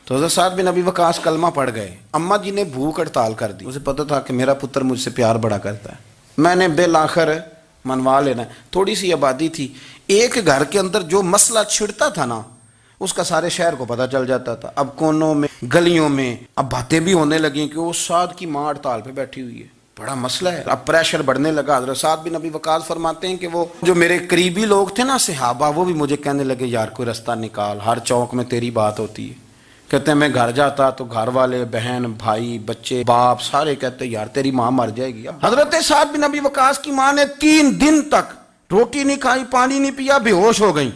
تو حضرت سعد بن ابی وقاص کلمہ پڑھ گئے، اماں جی نے بھوک ہڑتال کر دی، اسے پتہ تھا کہ میرا پتر مجھ سے پیار بڑا کرتا ہے، میں نے بالآخر منوا لینا ہے۔ تھوڑی سی آبادی تھی، ایک گھر کے اندر جو مسئلہ چھڑتا تھا نا اس کا سارے شہر کو پتہ چل جاتا تھا۔ اب کونوں میں گلیوں میں اب باتیں بھی ہونے لگیں کہ وہ سعد کی ماں ہڑتال پہ بیٹھی ہوئی ہے، بڑا مسئلہ ہے، اب پریشر بڑھنے لگا۔ حضرت سعد بن ابی وقاص فرماتے ہیں کہ وہ جو میرے قریبی لوگ تھے نا صحابہ، وہ بھی مجھے کہنے لگے یار کوئی رستہ نکال، ہر چوک میں تیری بات ہوتی ہے۔ کہتے ہیں میں گھر جاتا تو گھر والے، بہن، بھائی، بچے، باپ سارے کہتے یار تیری ماں مر جائے گی۔ حضرت سعد بن ابی وقاص کی ماں نے 3 دن تک روٹی نہیں کھائی، پانی نہیں پیا، بے ہوش ہو گئی۔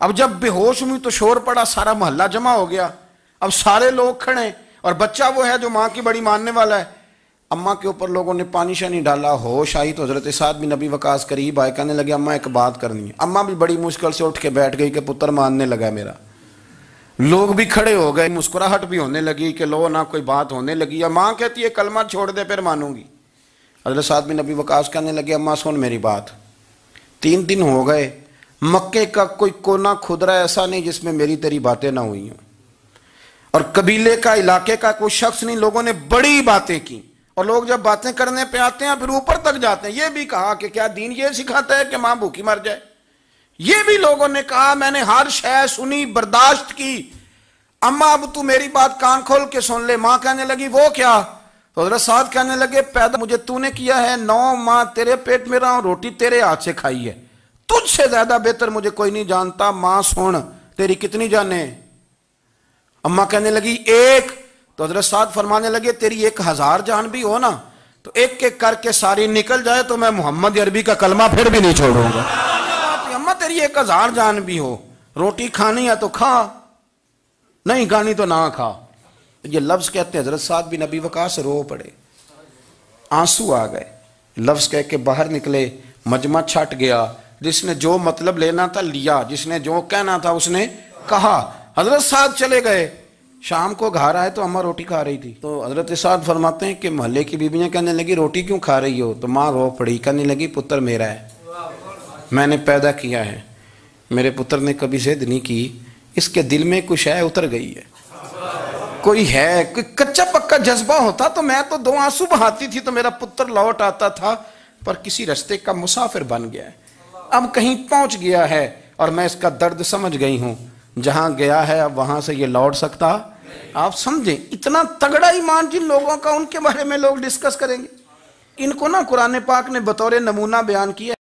اب جب بے ہوش ہوئی تو شور پڑا، سارا محلہ جمع ہو گیا، اب سارے لوگ کھڑے اور بچہ وہ ہے جو ماں کی بڑی ماننے والا ہے۔ اماں کے اوپر لوگوں نے پانی شانی ڈالا، ہوش آئی تو حضرت سعد بن ابی وقاص قریب آئے، کہنے لگے اماں ایک بات کرنی ہے۔ اماں بھی بڑی مشکل سے اٹھ کے بیٹھ گئی کہ پتر ماننے لگا میرا۔ لوگ بھی کھڑے ہو گئے، مسکراہٹ بھی ہونے لگی کہ لو نہ کوئی بات ہونے لگی۔ ماں کہتی ہے کلمہ چھوڑ دے پھر مانوں گی۔ حضرت سعد بن ابی وقاص کہنے لگے اماں سن میری بات، 3 دن ہو گئے، مکے کا کوئی کونا کھدرا ایسا نہیں جس میں میری تیری باتیں نہ ہوئی ہوں، اور قبیلے کا، علاقے کا کوئی شخص نہیں، لوگوں نے بڑی باتیں کی، اور لوگ جب باتیں کرنے پہ آتے ہیں پھر اوپر تک جاتے ہیں۔ یہ بھی کہا کہ کیا دین یہ سکھاتا ہے کہ ماں بھوکی مر جائے؟ یہ بھی لوگوں نے کہا، میں نے ہر شے سنی، برداشت کی، اماں اب تو میری بات کان کھول کے سن لے۔ ماں کہنے لگی وہ کیا؟ تو حضرت سعد کہنے لگے پیدا مجھے تو نے کیا ہے، 9 ماہ تیرے پیٹ میں رہا ہوں، روٹی تیرے ہاتھ سے کھائی ہے، تجھ سے زیادہ بہتر مجھے کوئی نہیں جانتا۔ ماں سن تیری کتنی جانیں؟ اماں کہنے لگی 1۔ تو حضرت سعد فرمانے لگے تیری 1000 جان بھی ہو نا تو ایک ایک کر کے ساری نکل جائے تو میں محمد عربی کا کلمہ پھر بھی نہیں چھوڑوں گا۔ اماں تیری 1000 جان بھی ہو، روٹی کھانی ہے تو کھا، نہیں کھانی تو نہ کھا۔ یہ لفظ کہتے ہیں حضرت سعد بن ابی وقاص رو پڑے، آنسو آ گئے، لفظ کہہ کے باہر نکلے، مجمع چھٹ گیا، جس نے جو مطلب لینا تھا لیا، جس نے جو کہنا تھا اس نے کہا۔ حضرت سعد چلے گئے، شام کو گھر آئے تو اماں روٹی کھا رہی تھی، تو حضرت سعد فرماتے ہیں کہ محلے کی بیویاں کہنے لگی روٹی کیوں کھا رہی ہو؟ تو ماں رو پڑی، کہنے لگی پتر میرا ہے، میں نے پیدا کیا ہے، میرے پتر نے کبھی ضد نہیں کی، اس کے دل میں کچھ ہے اتر گئی ہے، کوئی ہے، کوئی کچا پکا جذبہ ہوتا تو میں تو 2 آنسو بہاتی تھی تو میرا پتر لوٹ آتا تھا، پر کسی رستے کا مسافر بن گیا ہے، اب کہیں پہنچ گیا ہے اور میں اس کا درد سمجھ گئی ہوں، جہاں گیا ہے اب وہاں سے یہ لوٹ سکتا۔ آپ سمجھیں اتنا تگڑا ایمان جن لوگوں کا، ان کے بارے میں لوگ ڈسکس کریں گے۔ ان کو نا قرآن پاک نے بطور نمونہ بیان کیا ہے۔